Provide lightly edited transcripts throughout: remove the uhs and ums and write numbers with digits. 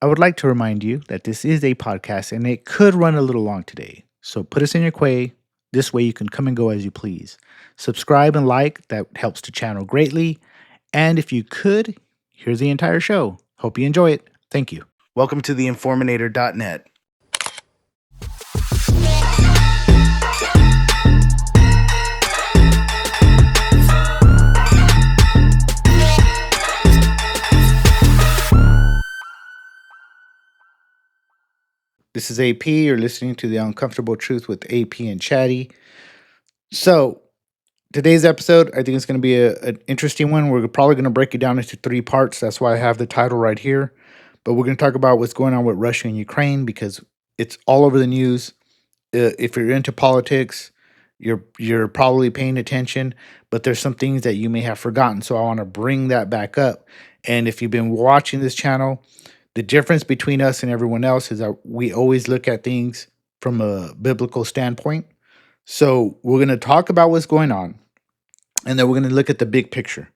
I would like to remind you that this is a podcast and it could run a little long today. So put us in your queue. This way you can come and go as you please. Subscribe and like, that helps the channel greatly. And if you could, here's the entire show. Hope you enjoy it. Thank you. Welcome to the Informator.net. This is AP. You're listening to The Uncomfortable Truth with AP and Chatty. So, today's episode, I think it's going to be an interesting one. We're probably going to break it down into 3 parts. That's why I have the title right here. But we're going to talk about what's going on with Russia and Ukraine because it's all over the news. If you're into politics, you're probably paying attention, but there's some things that you may have forgotten. So I want to bring that back up. And if you've been watching this channel, the difference between us and everyone else is that we always look at things from a biblical standpoint. So we're going to talk about what's going on, and then we're going to look at the big picture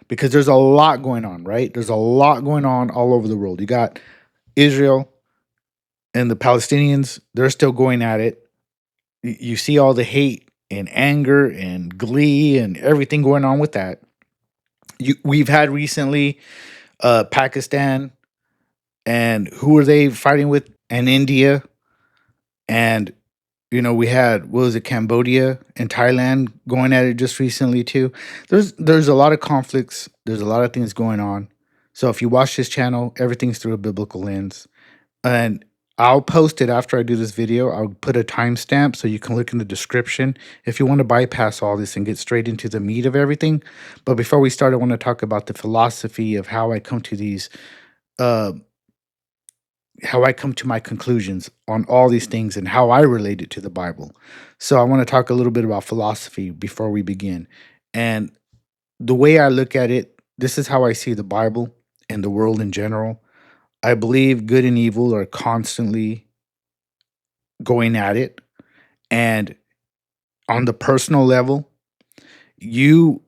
because there's a lot going on, right? There's a lot going on all over the world. You got Israel and the Palestinians, they're still going at it. You see all the hate and anger and glee and everything going on with that. We've had recently Pakistan, and who are they fighting with? And India. And, we had, what was it, Cambodia and Thailand going at it just recently too. There's a lot of conflicts. There's a lot of things going on. So if you watch this channel, everything's through a biblical lens. And I'll post it after I do this video. I'll put a timestamp so you can look in the description if you want to bypass all this and get straight into the meat of everything. But before we start, I want to talk about the philosophy of how I come to these how I come to my conclusions on all these things and how I relate it to the Bible. So I want to talk a little bit about philosophy before we begin. And the way I look at it, this is how I see the Bible and the world in general. I believe good and evil are constantly going at it. And on the personal level, you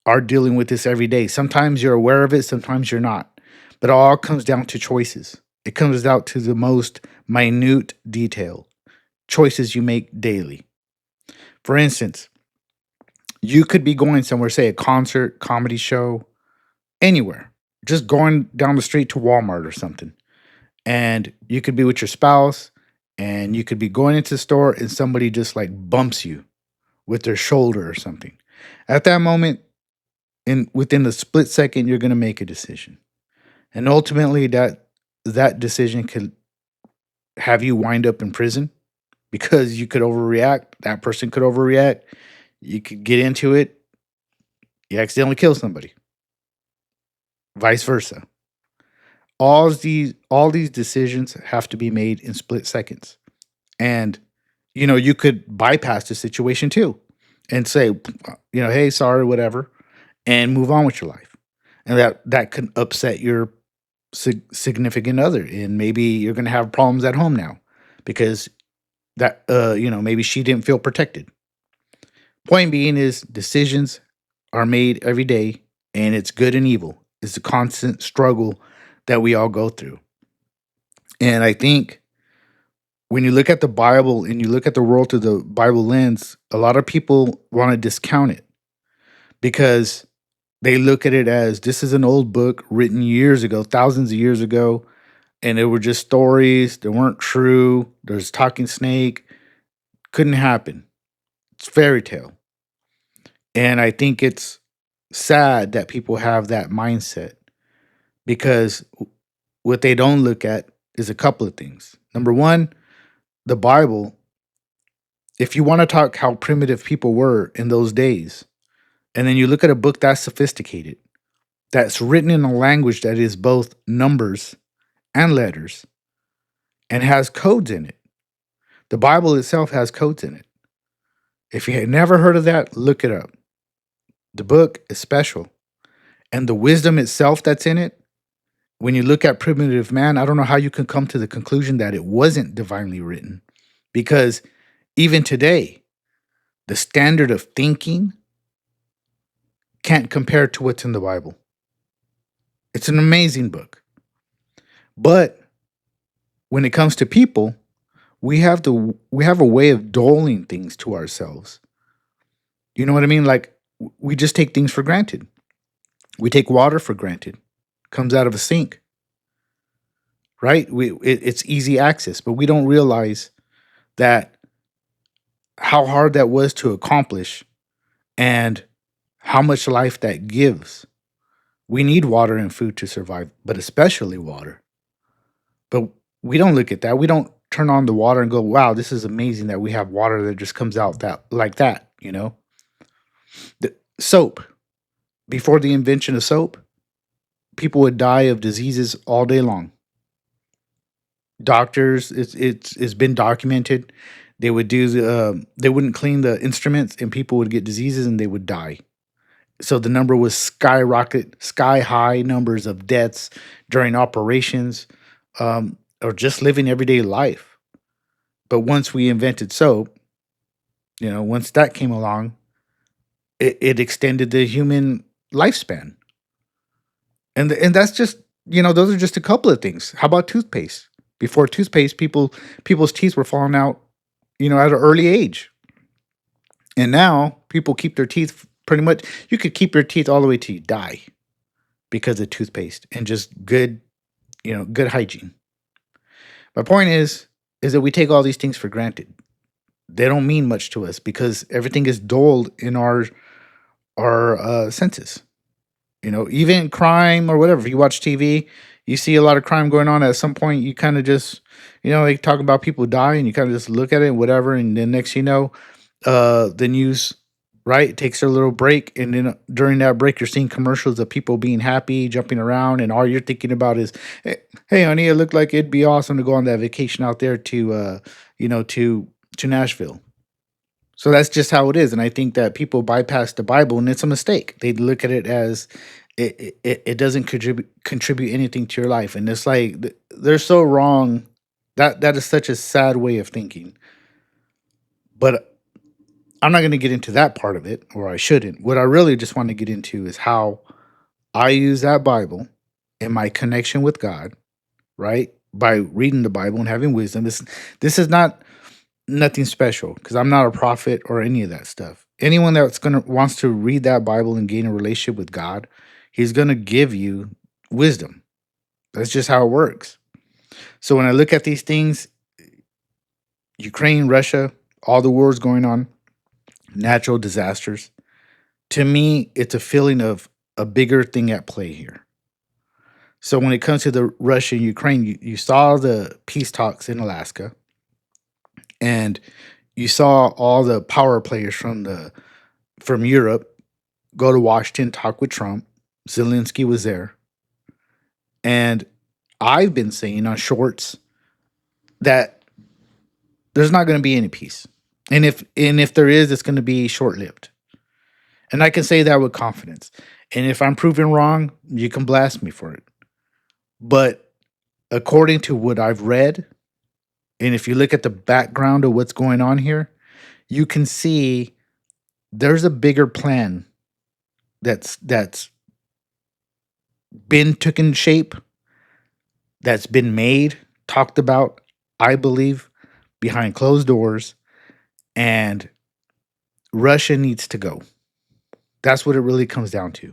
are dealing with this every day. Sometimes you're aware of it, sometimes you're not. But it all comes down to choices. It comes down to the most minute detail, choices you make daily. For instance, you could be going somewhere, say a concert, comedy show, anywhere, just going down the street to Walmart or something. And you could be with your spouse and you could be going into the store and somebody just like bumps you with their shoulder or something. At that moment, within a split second, you're going to make a decision. And ultimately that decision could have you wind up in prison because you could overreact. That person could overreact. You could get into it. You accidentally kill somebody. Vice versa. All these decisions have to be made in split seconds. And, you could bypass the situation too and say, hey, sorry, whatever, and move on with your life. And that could upset your significant other, and maybe you're going to have problems at home now because that maybe she didn't feel protected. Point being is decisions are made every day, and it's good and evil. It's a constant struggle that we all go through. And I think when you look at the Bible and you look at the world through the Bible lens, a lot of people want to discount it because they look at it as this is an old book written years ago, thousands of years ago, and it were just stories. They weren't true. There's talking snake. Couldn't happen. It's fairy tale. And I think it's sad that people have that mindset because what they don't look at is a couple of things. Number one, the Bible, if you want to talk how primitive people were in those days, and then you look at a book that's sophisticated, that's written in a language that is both numbers and letters and has codes in it. The Bible itself has codes in it. If you had never heard of that, look it up. The book is special. And the wisdom itself that's in it, when you look at primitive man, I don't know how you can come to the conclusion that it wasn't divinely written. Because even today, the standard of thinking can't compare to what's in the Bible. It's an amazing book. But when it comes to people, we have a way of doling things to ourselves. You know what I mean? Like we just take things for granted. We take water for granted. Comes out of a sink, right? It's easy access, but we don't realize that how hard that was to accomplish and how much life that gives. We need water and food to survive, but especially water. But we don't look at that. We don't turn on the water and go, "Wow, this is amazing that we have water that just comes out that like that." You know, the soap. Before the invention of soap, people would die of diseases all day long. Doctors, it's been documented. They would they wouldn't clean the instruments, and people would get diseases and they would die. So the number was sky high numbers of deaths during operations, or just living everyday life. But once we invented soap, once that came along, it extended the human lifespan. And that's just, those are just a couple of things. How about toothpaste? Before toothpaste, people's teeth were falling out, at an early age. And now people keep their teeth pretty much. You could keep your teeth all the way till you die because of toothpaste and just good hygiene. My point is that we take all these things for granted. They don't mean much to us because everything is dulled in our senses. Even crime or whatever. If you watch TV, you see a lot of crime going on. At some point, you kind of just, they talk about people dying, and you kind of just look at it, whatever, and then next the news, right, takes a little break, and then during that break, you're seeing commercials of people being happy, jumping around, and all you're thinking about is, hey, honey, it looked like it'd be awesome to go on that vacation out there to, to Nashville. So that's just how it is, and I think that people bypass the Bible, and it's a mistake. They look at it as it doesn't contribute anything to your life, and it's like they're so wrong. That is such a sad way of thinking. But I'm not going to get into that part of it, or I shouldn't. What I really just want to get into is how I use that Bible in my connection with God, right? By reading the Bible and having wisdom. This is not nothing special because I'm not a prophet or any of that stuff. Anyone that's wants to read that Bible and gain a relationship with God, He's gonna give you wisdom. That's just how it works. So when I look at these things, Ukraine, Russia, all the wars going on, natural disasters, to me, it's a feeling of a bigger thing at play here. So when it comes to the Russia and Ukraine, you saw the peace talks in Alaska, and you saw all the power players from Europe go to Washington, talk with Trump. Zelensky was there. And I've been saying on shorts that there's not going to be any peace. And if there is, it's going to be short-lived. And I can say that with confidence. And if I'm proven wrong, you can blast me for it. But according to what I've read, and if you look at the background of what's going on here, you can see there's a bigger plan that's been taken shape, that's been made, talked about, I believe, behind closed doors, and Russia needs to go. That's what it really comes down to.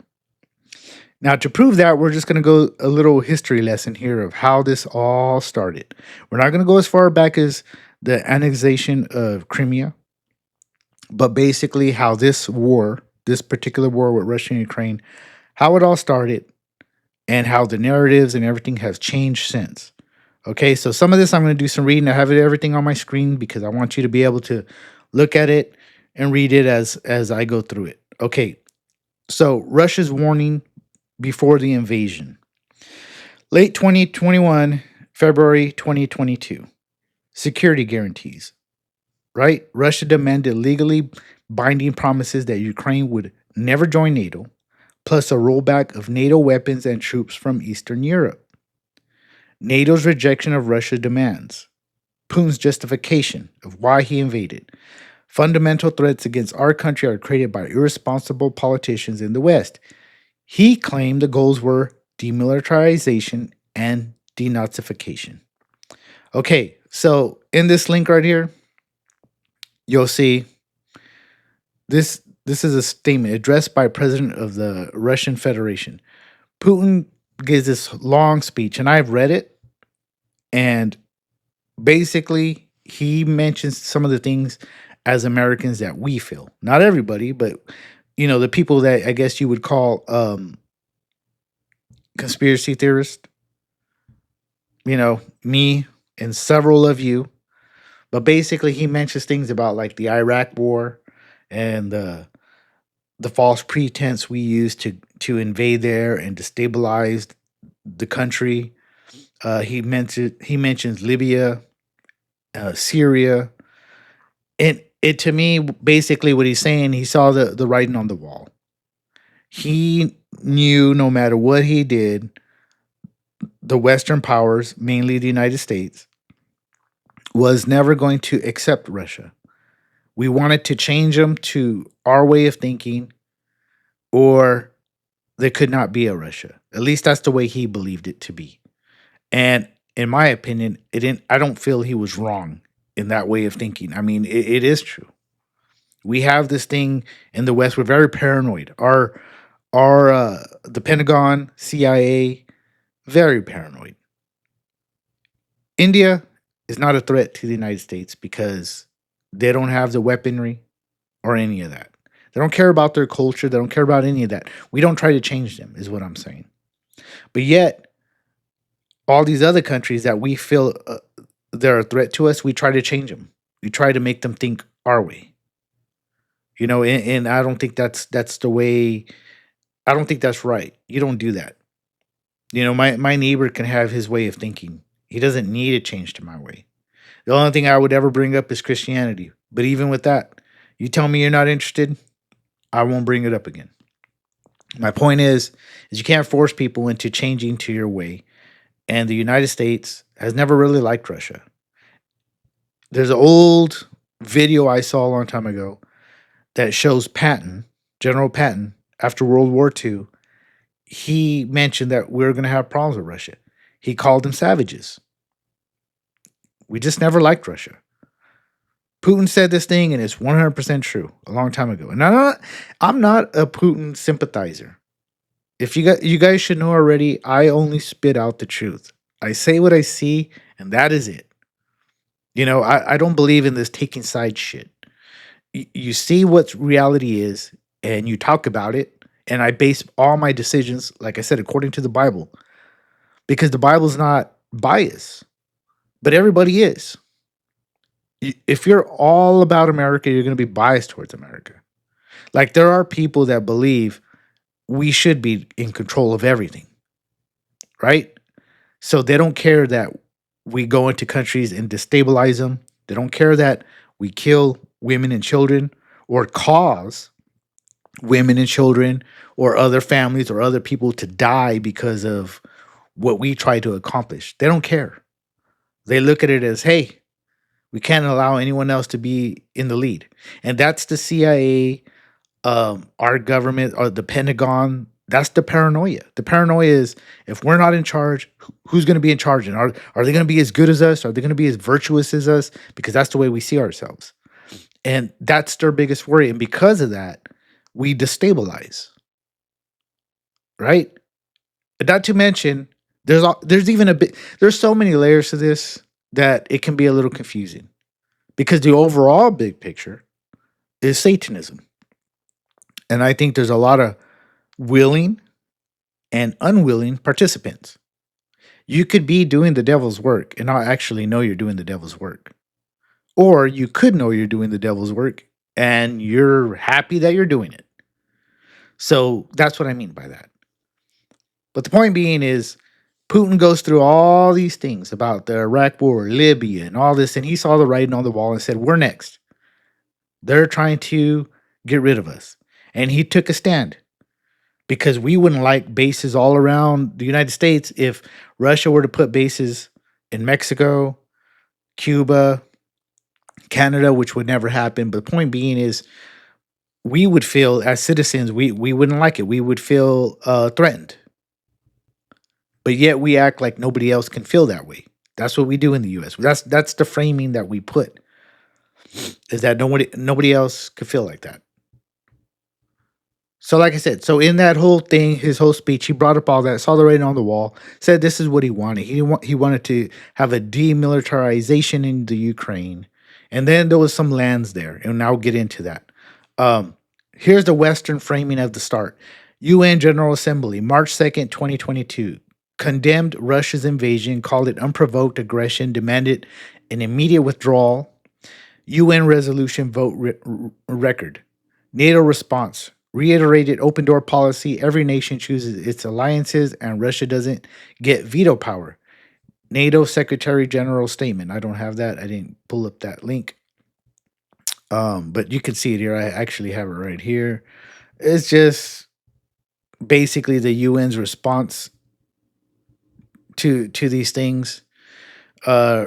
Now, to prove that, we're just going to go a little history lesson here of how this all started. We're not going to go as far back as the annexation of Crimea, but basically how this particular war with Russia and Ukraine, how it all started and how the narratives and everything has changed since. Okay, so some of this I'm going to do some reading. I have everything on my screen because I want you to be able to look at it and read it as I go through it. Okay, so Russia's warning before the invasion. Late 2021, February 2022. Security guarantees, right? Russia demanded legally binding promises that Ukraine would never join NATO, plus a rollback of NATO weapons and troops from Eastern Europe. NATO's rejection of Russia's demands. Putin's justification of why he invaded. Fundamental threats against our country are created by irresponsible politicians in the West. He claimed the goals were demilitarization and denazification. Okay, so in this link right here, you'll see this. This is a statement addressed by President of the Russian Federation. Putin gives this long speech, and I've read it, and basically he mentions some of the things as Americans that we feel. Not everybody, but the people that I guess you would call conspiracy theorists. Me and several of you. But basically, he mentions things about like the Iraq War and the false pretense we used to invade there and destabilize the country. He mentions Libya, Syria, and it to me basically what he's saying. He saw the writing on the wall. He knew no matter what he did, the Western powers, mainly the United States, was never going to accept Russia. We wanted to change them to our way of thinking, or there could not be a Russia. At least that's the way he believed it to be. And in my opinion, it didn't. I don't feel he was wrong in that way of thinking. I mean, it is true. We have this thing in the West. We're very paranoid. Our the Pentagon, CIA, very paranoid. India is not a threat to the United States because they don't have the weaponry or any of that. They don't care about their culture. They don't care about any of that. We don't try to change them, is what I'm saying. But yet, all these other countries that we feel they're a threat to us, we try to change them. We try to make them think our way. And I don't think that's the way. I don't think that's right. You don't do that. My neighbor can have his way of thinking. He doesn't need a change to my way. The only thing I would ever bring up is Christianity. But even with that, you tell me you're not interested, I won't bring it up again. My point is you can't force people into changing to your way. And the United States has never really liked Russia. There's an old video I saw a long time ago that shows Patton, General Patton, after World War II. He mentioned that we were going to have problems with Russia. He called them savages. We just never liked Russia. Putin said this thing, and it's 100% true a long time ago. And I'm not a Putin sympathizer. If you guys should know already, I only spit out the truth. I say what I see, and that is it. I don't believe in this taking side shit. You see what reality is, and you talk about it, and I base all my decisions, like I said, according to the Bible, because the Bible's not biased, but everybody is. If you're all about America, you're going to be biased towards America. Like there are people that believe we should be in control of everything, right? So they don't care that we go into countries and destabilize them. They don't care that we kill women and children or cause women and children or other families or other people to die because of what we try to accomplish. They don't care. They look at it as, hey, we can't allow anyone else to be in the lead. And that's the CIA, our government, or the Pentagon. That's the paranoia. The paranoia is if we're not in charge, who's going to be in charge? And are they going to be as good as us? Are they going to be as virtuous as us? Because that's the way we see ourselves. And that's their biggest worry. And because of that, we destabilize. Right? Not to mention, there's even a bit. There's so many layers to this that it can be a little confusing, because the overall big picture is Satanism, and I think there's a lot of willing and unwilling participants. You could be doing the devil's work and not actually know you're doing the devil's work, or you could know you're doing the devil's work and you're happy that you're doing it. So that's what I mean by that. But the point being is, Putin goes through all these things about the Iraq War, Libya, and all this, and he saw the writing on the wall and said, we're next. They're trying to get rid of us. And he took a stand because we wouldn't like bases all around the United States if Russia were to put bases in Mexico, Cuba, Canada, which would never happen. But the point being is, we would feel, as citizens, we wouldn't like it. We would feel threatened. But yet we act like nobody else can feel that way. That's what we do in the U.S. That's the framing that we put, is that nobody else could feel like that. So, like I said, so in that whole thing, his whole speech, he brought up all that, saw the writing on the wall, said this is what he wanted. He wanted to have a demilitarization in the Ukraine, and then there was some lands there, and I'll get into that. Um, Here's the Western framing of the start. UN General Assembly, March 2nd, 2022, condemned Russia's invasion, called it unprovoked aggression, demanded an immediate withdrawal. UN resolution vote record. NATO response reiterated open door policy. Every nation chooses its alliances, and Russia doesn't get veto power. NATO Secretary General statement. I don't have that. I didn't pull up that link. But you can see it here. I actually have it right here. It's just basically the UN's response to these things. Uh,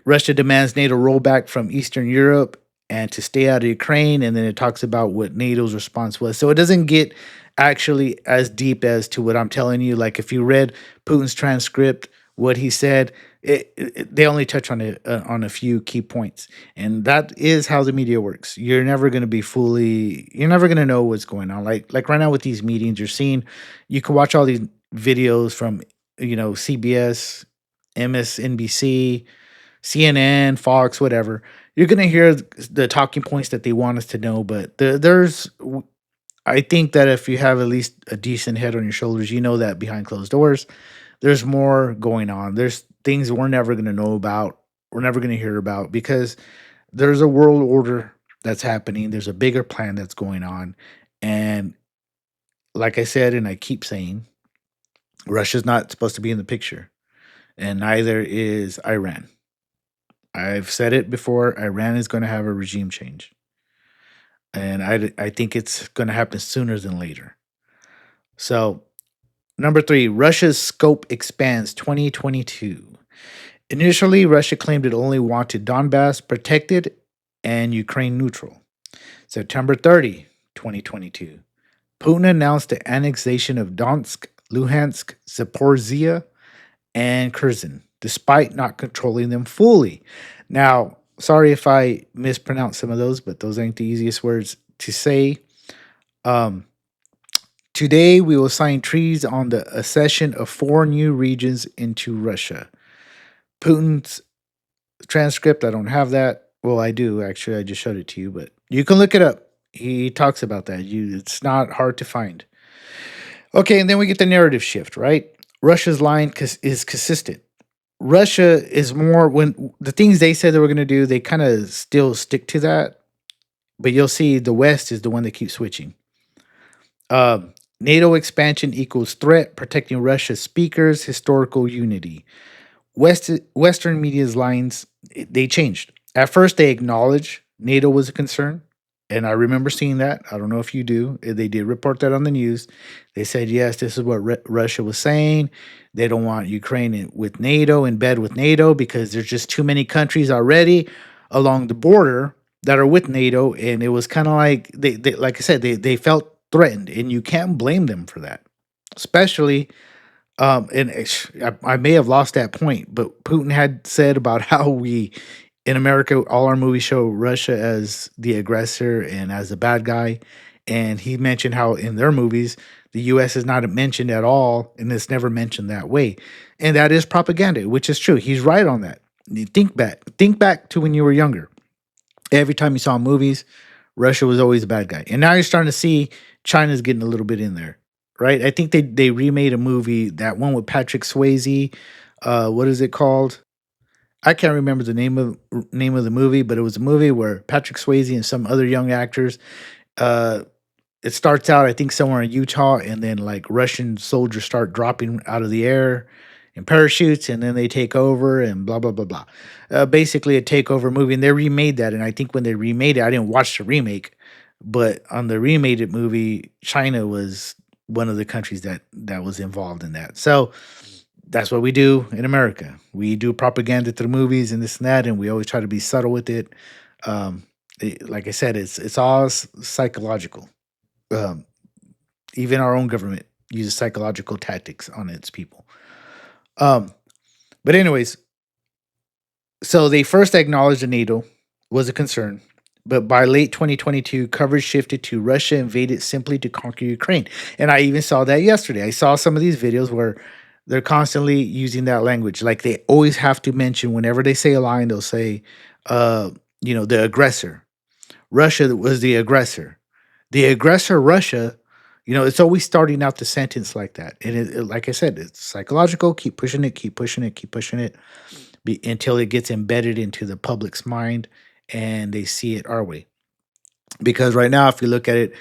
Russia demands NATO rollback from Eastern Europe and to stay out of Ukraine. And then it talks about what NATO's response was. So it doesn't get actually as deep as to what I'm telling you. Like if you read Putin's transcript, what he said, they only touch on a few key points, and that is how the media works. You're never going to be fully. You're never going to know what's going on. Like right now with these meetings, you're seeing. You can watch all these videos from CBS, MSNBC, CNN, Fox, whatever. You're gonna hear the talking points that they want us to know, but I think that if you have at least a decent head on your shoulders, you know that behind closed doors, there's more going on. There's things we're never gonna know about, we're never gonna hear about, because there's a world order that's happening. There's a bigger plan that's going on, and like I said, and I keep saying, Russia's not supposed to be in the picture, and neither is Iran. I've said it before. Iran is going to have a regime change, and I think it's going to happen sooner than later. So, number three, Russia's scope expands 2022. Initially, Russia claimed it only wanted Donbas protected and Ukraine neutral. September 30, 2022, Putin announced the annexation of Donetsk, Luhansk, Zaporizhia, and Kherson, despite not controlling them fully. Now, sorry if I mispronounce some of those, but those ain't the easiest words to say. Um, Today, we will sign treaties on the accession of 4 new regions into Russia. Putin's transcript, I don't have that. Well, I do actually. I just showed it to you, but you can look it up. He talks about that. It's not hard to find. Okay, and then we get the narrative shift, right? Russia's line is consistent. Russia is more, when the things they said they were going to do, they kind of still stick to that. But you'll see the West is the one that keeps switching. NATO expansion equals threat, protecting Russia's speakers, historical unity. Western media's lines, they changed. At first, they acknowledged NATO was a concern. And I remember seeing that. I don't know if you do. They did report that on the news. They said, yes, this is what Russia was saying. They don't want Ukraine with NATO, in bed with NATO, because there's just too many countries already along the border that are with NATO. And it was kind of like, like I said, they felt threatened. And you can't blame them for that. Especially, I may have lost that point, but Putin had said about how we in America, all our movies show Russia as the aggressor and as the bad guy. And he mentioned how in their movies, the US is not mentioned at all, and it's never mentioned that way. And that is propaganda, which is true. He's right on that. Think back to when you were younger. Every time you saw movies, Russia was always the bad guy. And now you're starting to see China's getting a little bit in there, right? I think they remade a movie, that one with Patrick Swayze. What is it called? I can't remember the name of the movie, but it was a movie where Patrick Swayze and some other young actors. Uh, it starts out, I think, somewhere in Utah, and then like Russian soldiers start dropping out of the air in parachutes, and then they take over, and blah blah blah blah. Basically, a takeover movie, and they remade that. And I think when they remade it, I didn't watch the remake, but on the remade it movie, China was one of the countries that was involved in that. So that's what we do in America. We do propaganda through movies and this and that, and we always try to be subtle with it. Like I said, it's all psychological. Um, Even our own government uses psychological tactics on its people. Um, But anyways, so they first acknowledged the NATO was a concern, but by late 2022, coverage shifted to Russia invaded simply to conquer Ukraine. And I even saw that yesterday. I saw some of these videos where they're constantly using that language. Like they always have to mention whenever they say a line, they'll say, uh, the aggressor. Russia was the aggressor. The aggressor, Russia. It's always starting out the sentence like that. And like I said, it's psychological. Keep pushing it, keep pushing it, keep pushing it until it gets embedded into the public's mind and they see it our way. Because right now, if you look at it,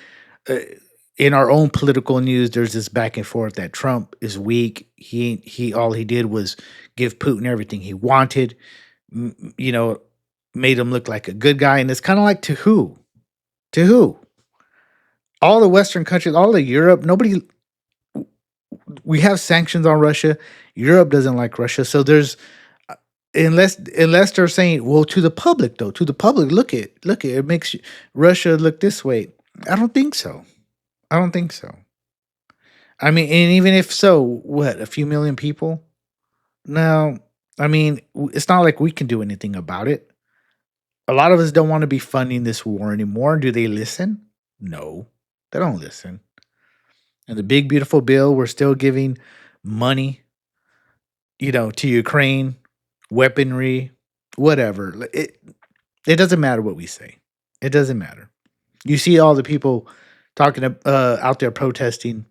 uh, in our own political news, there's this back and forth that Trump is weak. He all he did was give Putin everything he wanted. m- You know, made him look like a good guy, and it's kind of like to who? To who? All the Western countries, all of Europe. Nobody. We have sanctions on Russia. Europe doesn't like Russia, so there's unless they're saying, well, to the public though, to the public, look at it makes Russia look this way. I don't think so. I don't think so. I mean, and even if so, what, a few million people? No, I mean, it's not like we can do anything about it. A lot of us don't want to be funding this war anymore. Do they listen? No, they don't listen. And the big beautiful bill, we're still giving money, to Ukraine, weaponry, whatever. It doesn't matter what we say. It doesn't matter. You see all the people talking out there protesting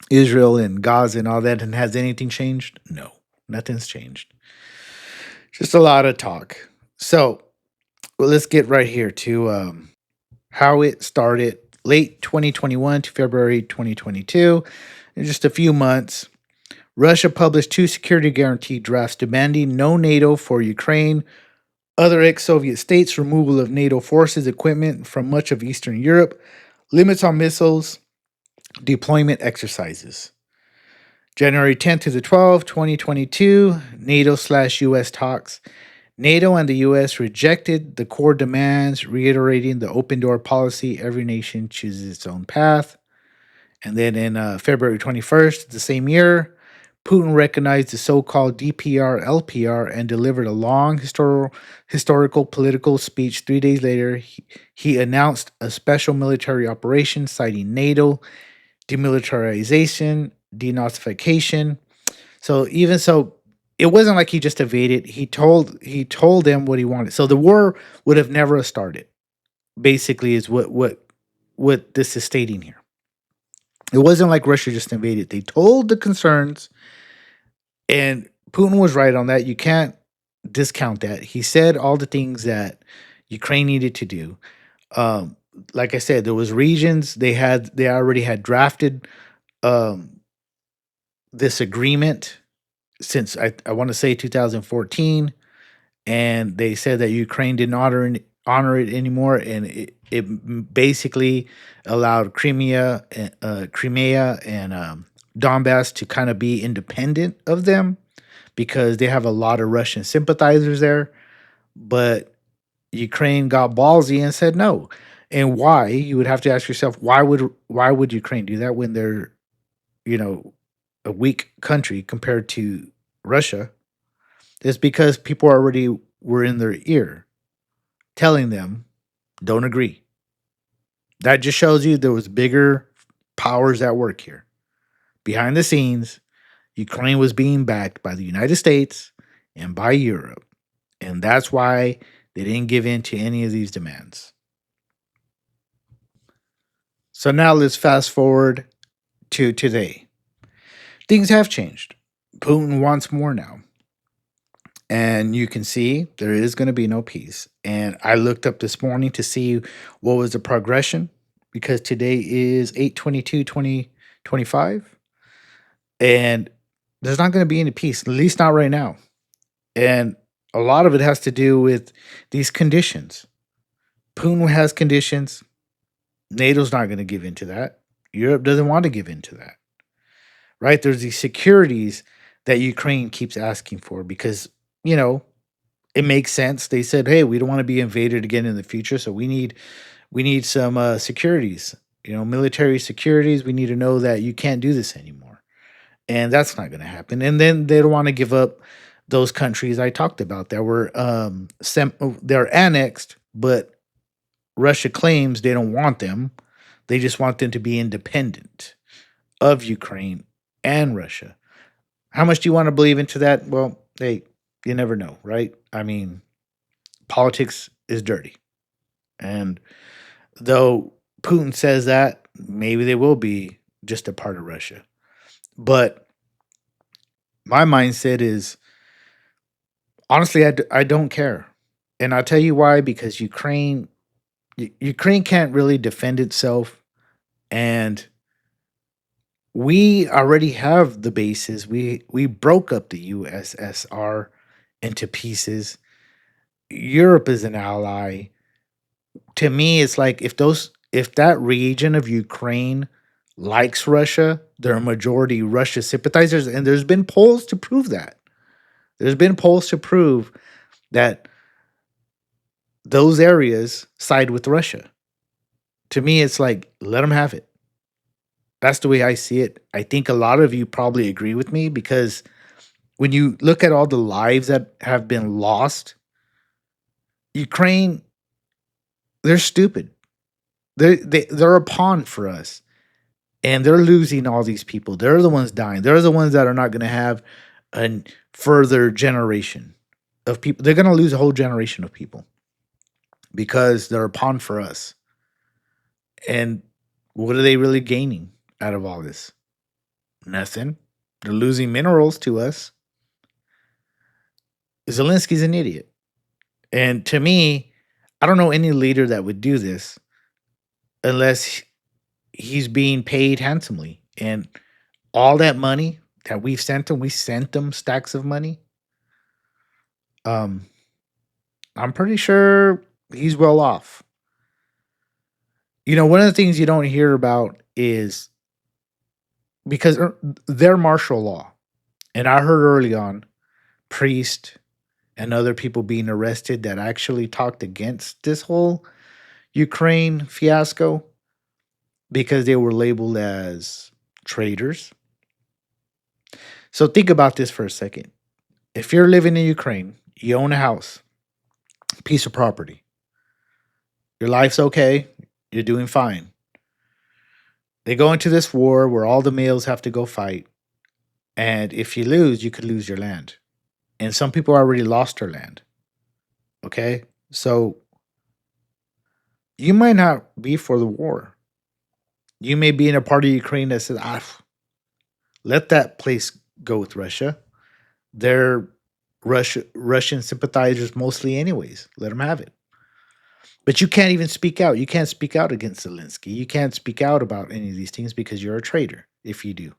Israel and Gaza and all that, and has anything changed? No, nothing's changed. Just a lot of talk. So, well, let's get right here to how it started late 2021 to February 2022. In just a few months, Russia published two security guarantee drafts demanding no NATO for Ukraine, other ex Soviet states, removal of NATO forces, equipment from much of Eastern Europe, limits on missiles, deployment exercises. January 10th to the 12th, 2022, NATO/US talks. NATO and the US rejected the core demands, reiterating the open door policy every nation chooses its own path. And then in February 21st, the same year, Putin recognized the so called DPR LPR and delivered a long historical political speech. 3 days later, he announced a special military operation citing NATO, demilitarization, denazification. So even so, it wasn't like he just evaded. He told them what he wanted. So the war would have never started. Basically, is what this is stating here. It wasn't like Russia just invaded. They told the concerns, and Putin was right on that. You can't discount that. He said all the things that Ukraine needed to do. Um, like I said, there was regions they already had drafted um, this agreement since I want to say 2014, and they said that Ukraine didn't honor it anymore, and it basically allowed Crimea and Donbas to kind of be independent of them because they have a lot of Russian sympathizers there. But Ukraine got ballsy and said no. And why? You would have to ask yourself why would Ukraine do that when they're you know a weak country compared to Russia? It's because people already were in their ear telling them don't agree. That just shows you there was bigger powers at work here. Behind the scenes, Ukraine was being backed by the United States and by Europe. And that's why they didn't give in to any of these demands. So now let's fast forward to today. Things have changed. Putin wants more now. And you can see there is going to be no peace. And I looked up this morning to see what was the progression because today is 8/22/2025, and there's not going to be any peace, at least not right now. And a lot of it has to do with these conditions. Putin has conditions. NATO's not going to give in to that. Europe doesn't want to give in to that. Right? There's these securities that Ukraine keeps asking for because, you know, it makes sense. They said, "Hey, we don't want to be invaded again in the future, so we need some securities, military securities. We need to know that you can't do this anymore." And that's not going to happen. And then they don't want to give up those countries I talked about that were they're annexed, but Russia claims they don't want them. They just want them to be independent of Ukraine and Russia. How much do you want to believe into that? Well, hey, you never know, right? I mean, politics is dirty. And though Putin says that, maybe they will be just a part of Russia. But my mindset is honestly, I don't care. And I'll tell you why, because Ukraine can't really defend itself. And we already have the bases. We broke up the USSR into pieces. Europe is an ally. To me, it's like if that region of Ukraine likes Russia, they're a majority Russia sympathizers, and there's been polls to prove that. There's been polls to prove that those areas side with Russia. To me, it's like let them have it. That's the way I see it. I think a lot of you probably agree with me because when you look at all the lives that have been lost, Ukraine, they're stupid. They're a pawn for us, and they're losing all these people. They're the ones dying. They're the ones that are not going to have a further generation of people. They're going to lose a whole generation of people because they're a pawn for us. And what are they really gaining out of all this? Nothing. They're losing minerals to us. Zelensky's an idiot. And to me, I don't know any leader that would do this unless he's being paid handsomely. And all that money that we sent them stacks of money. Um, I'm pretty sure he's well off. You know, one of the things you don't hear about is because they're martial law. And I heard early on priests and other people being arrested that actually talked against this whole Ukraine fiasco because they were labeled as traitors. So think about this for a second. If you're living in Ukraine, you own a house, piece of property, your life's okay, you're doing fine. They go into this war where all the males have to go fight. And if you lose, you could lose your land. And some people already lost their land. Okay? So you might not be for the war. You may be in a part of Ukraine that says, let that place go with Russia. They're Russian sympathizers mostly anyways. Let them have it. But you can't even speak out. You can't speak out against Zelensky. You can't speak out about any of these things because you're a traitor if you do.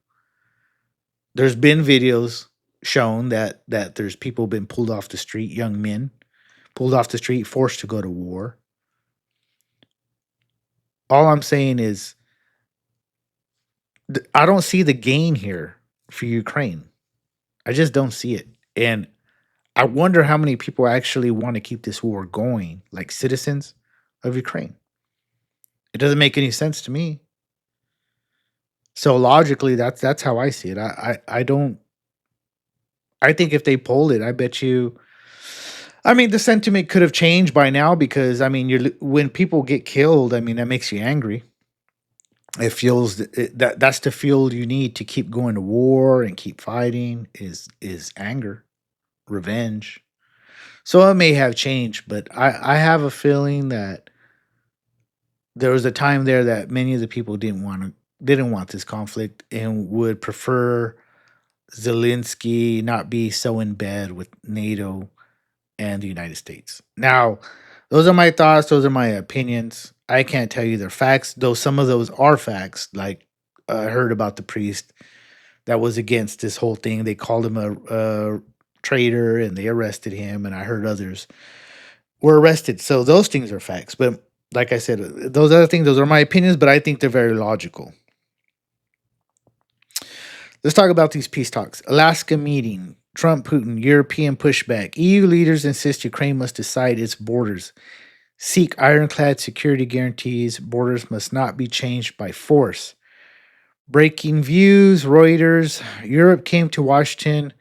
There's been videos shown that there's people been pulled off the street, young men pulled off the street, forced to go to war. All I'm saying is I don't see the gain here for Ukraine. I just don't see it. And I wonder how many people actually want to keep this war going, like citizens of Ukraine. It doesn't make any sense to me. So logically, that's how I see it. I don't. I think if they polled it, I bet you. I mean, the sentiment could have changed by now because I mean, when people get killed, I mean that makes you angry. It feels that's the fuel you need to keep going to war and keep fighting is anger, revenge. So it may have changed, but I have a feeling that there was a time there that many of the people didn't want this conflict and would prefer Zelensky not be so in bed with NATO and the United States. Now, those are my thoughts, those are my opinions. I can't tell you they're facts, though some of those are facts. Like I heard about the priest that was against this whole thing. They called him a traitor and they arrested him, and I heard others were arrested. So those things are facts. But like I said, those other things, those are my opinions, but I think they're very logical. Let's talk about these peace talks. Alaska meeting, Trump, Putin, European pushback. EU leaders insist Ukraine must decide its borders. Seek ironclad security guarantees. Borders must not be changed by force. Breaking views, Reuters. Europe came to Washington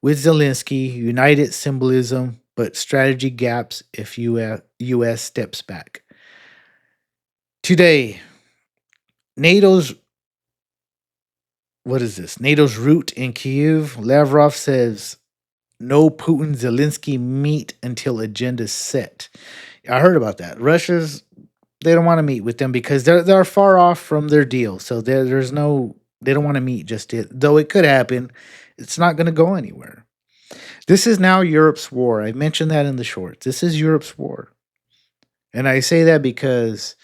with Zelensky, united symbolism, but strategy gaps if US steps back. Today, NATO's what is this? NATO's route in Kyiv. Lavrov says no Putin Zelensky meet until agenda set. I heard about that. Russia's they don't want to meet with them because they're far off from their deal. So there's no they don't want to meet just yet. Though it could happen, it's not going to go anywhere. This is now Europe's war. I mentioned that in the shorts. This is Europe's war. And I say that because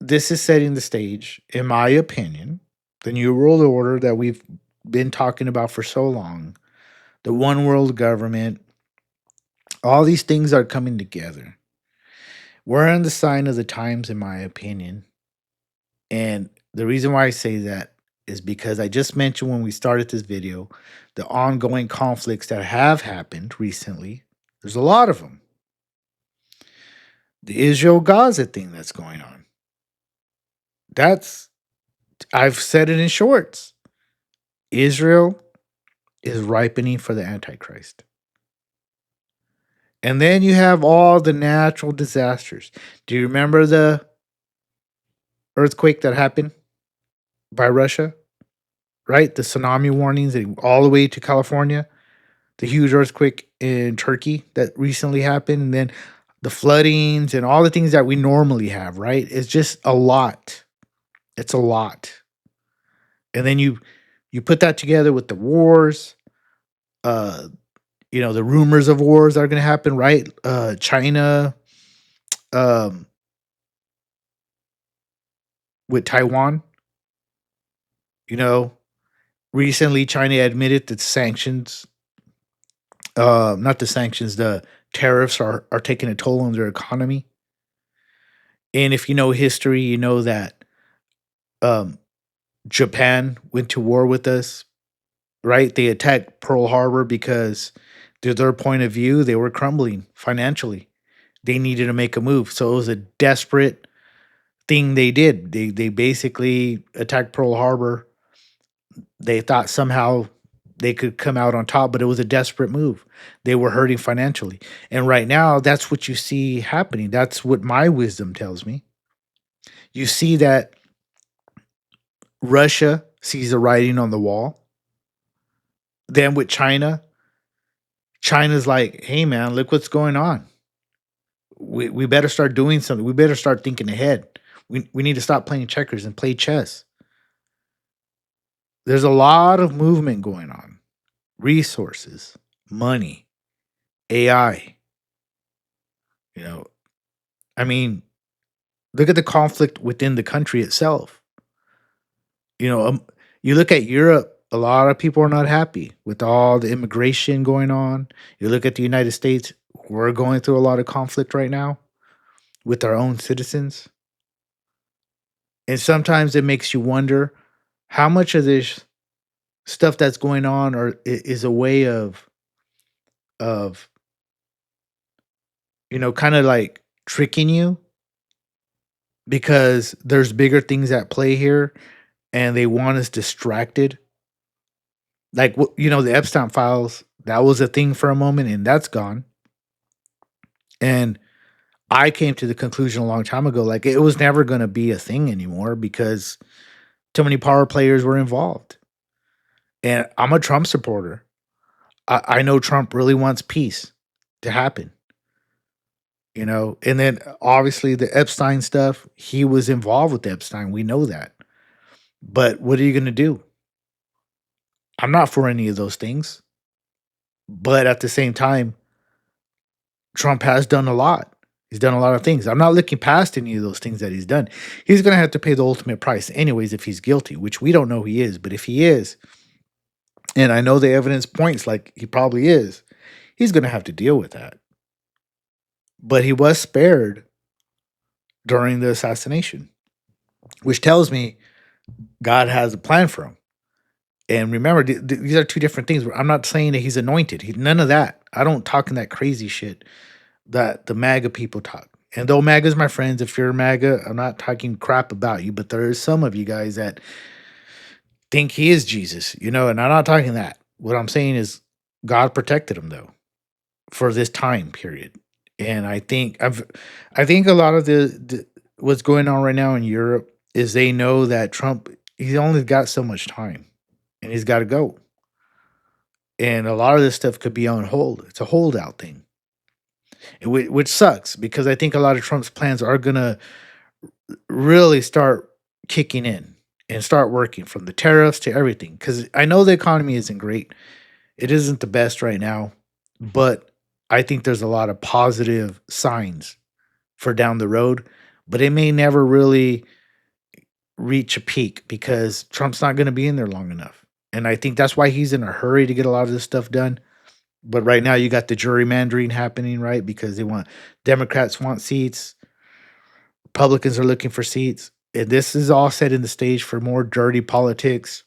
this is setting the stage, in my opinion, the new world order that we've been talking about for so long, the one world government, all these things are coming together. We're in the sign of the times, in my opinion. And the reason why I say that is because I just mentioned when we started this video the ongoing conflicts that have happened recently. There's a lot of them. The Israel Gaza thing that's going on. I've said it in shorts. Israel is ripening for the Antichrist. And then you have all the natural disasters. Do you remember the earthquake that happened by Russia? Right? The tsunami warnings all the way to California. The huge earthquake in Turkey that recently happened. And then the floodings and all the things that we normally have, right? It's just a lot. It's a lot. And then you put that together with the wars, the rumors of wars that are going to happen, right? China, with Taiwan, recently China admitted that sanctions, not the sanctions, the tariffs are taking a toll on their economy. And if you know history, you know that Japan went to war with us, right? They attacked Pearl Harbor because to their point of view, they were crumbling financially. They needed to make a move. So it was a desperate thing they did. They basically attacked Pearl Harbor. They thought somehow they could come out on top, but it was a desperate move. They were hurting financially. And right now, that's what you see happening. That's what my wisdom tells me. You see that Russia sees the writing on the wall. Then with China's like, hey man, look what's going on. We better start doing something. We better start thinking ahead. We need to stop playing checkers and play chess. There's a lot of movement going on. Resources, money, AI. Look at the conflict within the country itself. You look at Europe, a lot of people are not happy with all the immigration going on. You look at the United States, we're going through a lot of conflict right now with our own citizens. And sometimes it makes you wonder how much of this stuff that's going on is a way of kind of like tricking you because there's bigger things at play here and they want us distracted. Like, the Epstein files, that was a thing for a moment and that's gone. And I came to the conclusion a long time ago, like it was never going to be a thing anymore because too many power players were involved. And I'm a Trump supporter. I know Trump really wants peace to happen. And then obviously the Epstein stuff, he was involved with Epstein. We know that. But what are you going to do? I'm not for any of those things. But at the same time, Trump has done a lot. He's done a lot of things. I'm not looking past any of those things that he's done. He's going to have to pay the ultimate price anyways if he's guilty, which we don't know he is. But if he is, and I know the evidence points like he probably is, he's going to have to deal with that. But he was spared during the assassination, which tells me God has a plan for him. And remember, these are two different things. I'm not saying that he's anointed. None of that. I don't talk in that crazy shit that the MAGA people talk. And though MAGA's my friends, if you're MAGA, I'm not talking crap about you, but there is some of you guys that think he is Jesus, and I'm not talking that. What I'm saying is God protected him though for this time period. And I think a lot of the what's going on right now in Europe is they know that Trump he's only got so much time and he's got to go. And a lot of this stuff could be on hold. It's a holdout thing, which sucks because I think a lot of Trump's plans are gonna really start kicking in and start working from the tariffs to everything. Because I know the economy isn't great. It isn't the best right now, but I think there's a lot of positive signs for down the road. But it may never really reach a peak because Trump's not going to be in there long enough. And I think that's why he's in a hurry to get a lot of this stuff done. But right now you got the gerrymandering happening, right? Because they want Democrats want seats, Republicans are looking for seats. And this is all set in the stage for more dirty politics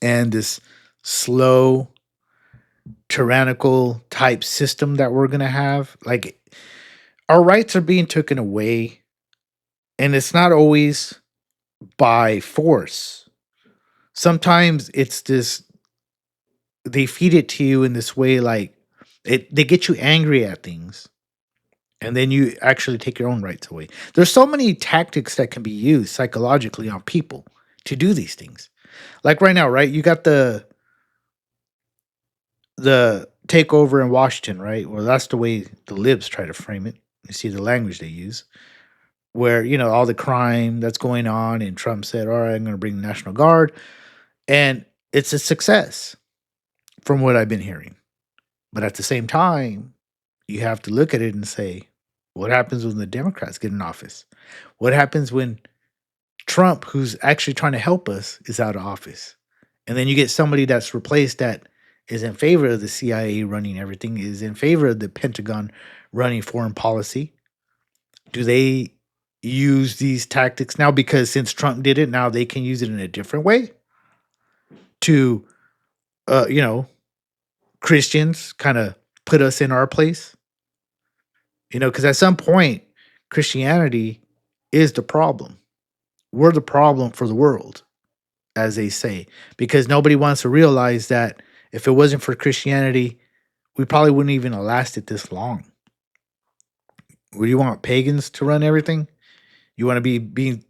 and this slow, tyrannical type system that we're gonna have. Like our rights are being taken away, and it's not always by force. Sometimes it's this they feed it to you in this way, like they get you angry at things and then you actually take your own rights away. There's so many tactics that can be used psychologically on people to do these things. Like right now, right? You got the takeover in Washington, right? Well, that's the way the libs try to frame it. You see the language they use, where all the crime that's going on, and Trump said, "All right, I'm going to bring the National Guard," and it's a success from what I've been hearing. But at the same time, you have to look at it and say, what happens when the Democrats get in office? What happens when Trump, who's actually trying to help us, is out of office? And then you get somebody that's replaced that is in favor of the CIA running everything, is in favor of the Pentagon running foreign policy. Do they use these tactics now because since Trump did it, now they can use it in a different way to, uh, you know, Christians kind of put us in our place? Because at some point, Christianity is the problem. We're the problem for the world, as they say, because nobody wants to realize that if it wasn't for Christianity, we probably wouldn't even have lasted this long. Would you want pagans to run everything? You want to be being,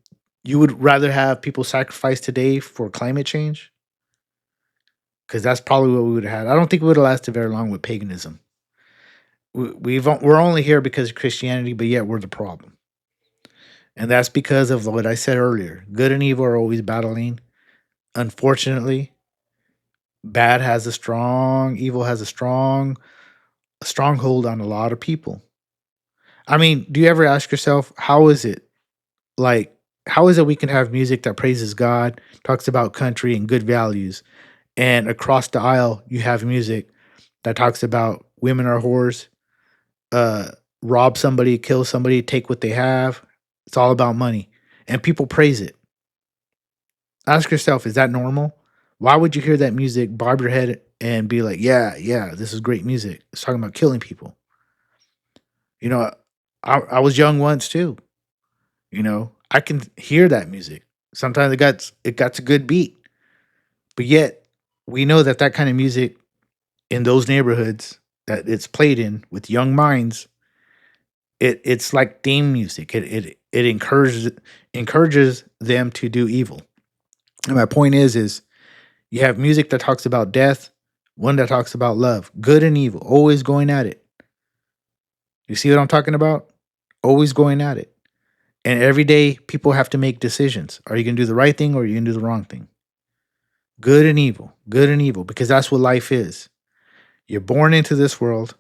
you would rather have people sacrifice today for climate change? Because that's probably what we would have had. I don't think we would have lasted very long with paganism. We're only here because of Christianity, but yet we're the problem. And that's because of what I said earlier. Good and evil are always battling. Unfortunately, evil has a stronghold on a lot of people. I mean, do you ever ask yourself, like, how is it we can have music that praises God, talks about country and good values, and across the aisle you have music that talks about women are whores, uh, rob somebody, kill somebody, take what they have. It's all about money, and people praise it. Ask yourself, is that normal? Why would you hear that music, bob your head, and be like, yeah, yeah, this is great music. It's talking about killing people. You know, I was young once too. I can hear that music. Sometimes it got a good beat, but yet we know that that kind of music in those neighborhoods that it's played in with young minds, it's like theme music. It encourages them to do evil. And my point is you have music that talks about death, one that talks about love, good and evil, always going at it. You see what I'm talking about? Always going at it. And every day people have to make decisions. Are you going to do the right thing or are you going to do the wrong thing? Good and evil, because that's what life is. You're born into this world,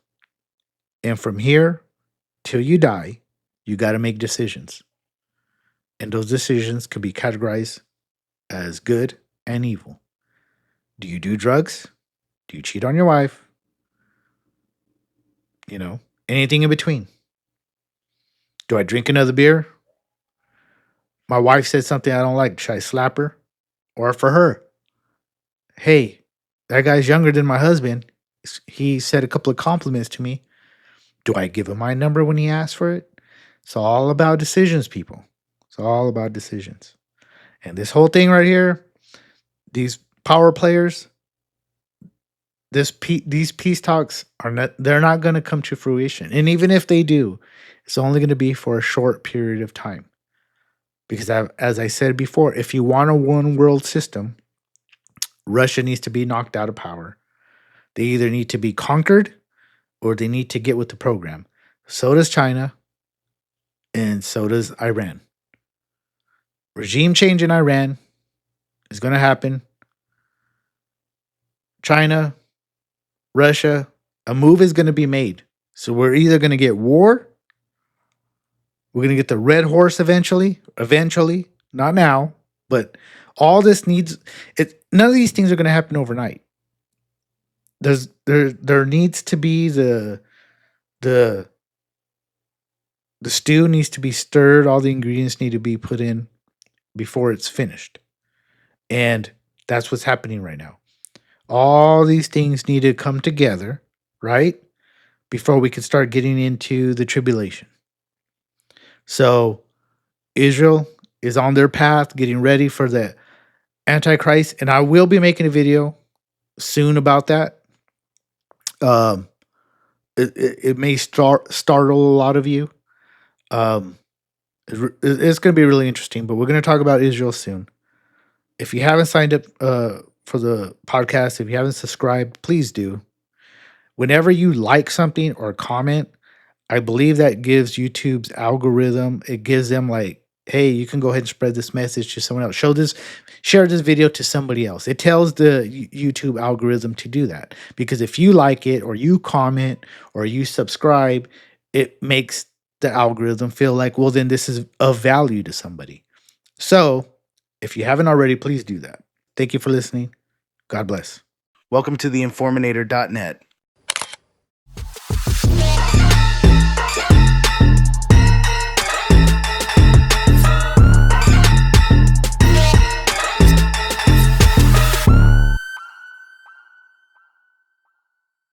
and from here till you die, you got to make decisions. And those decisions can be categorized as good and evil. Do you do drugs? Do you cheat on your wife? Anything in between. Do I drink another beer? My wife said something I don't like. Should I slap her? Or for her, hey, that guy's younger than my husband. He said a couple of compliments to me. Do I give him my number when he asks for it? It's all about decisions, people. It's all about decisions. And this whole thing right here, these power players, these peace talks are not, they're not going to come to fruition. And even if they do, it's only going to be for a short period of time. Because as I said before, if you want a one world system, Russia needs to be knocked out of power. They either need to be conquered or they need to get with the program. So does China and so does Iran. Regime change in Iran is going to happen. China, Russia, a move is going to be made. So we're either going to get war, we're going to get the red horse eventually, not now, but all this needs it. None of these things are going to happen overnight. There needs to be the stew needs to be stirred. All the ingredients need to be put in before it's finished. And that's what's happening right now. All these things need to come together, right? Before we can start getting into the tribulation. So Israel is on their path, getting ready for the Antichrist. And I will be making a video soon about that. It may startle a lot of you. It's going to be really interesting, but we're going to talk about Israel soon. If you haven't signed up for the podcast, if you haven't subscribed, please do. Whenever you like something or comment, I believe that gives YouTube's algorithm, it gives them like, hey, you can go ahead and spread this message to someone else. Share this video to somebody else. It tells the YouTube algorithm to do that. Because if you like it or you comment or you subscribe, it makes the algorithm feel like, well, then this is of value to somebody. So if you haven't already, please do that. Thank you for listening. God bless. Welcome to theinforminator.net.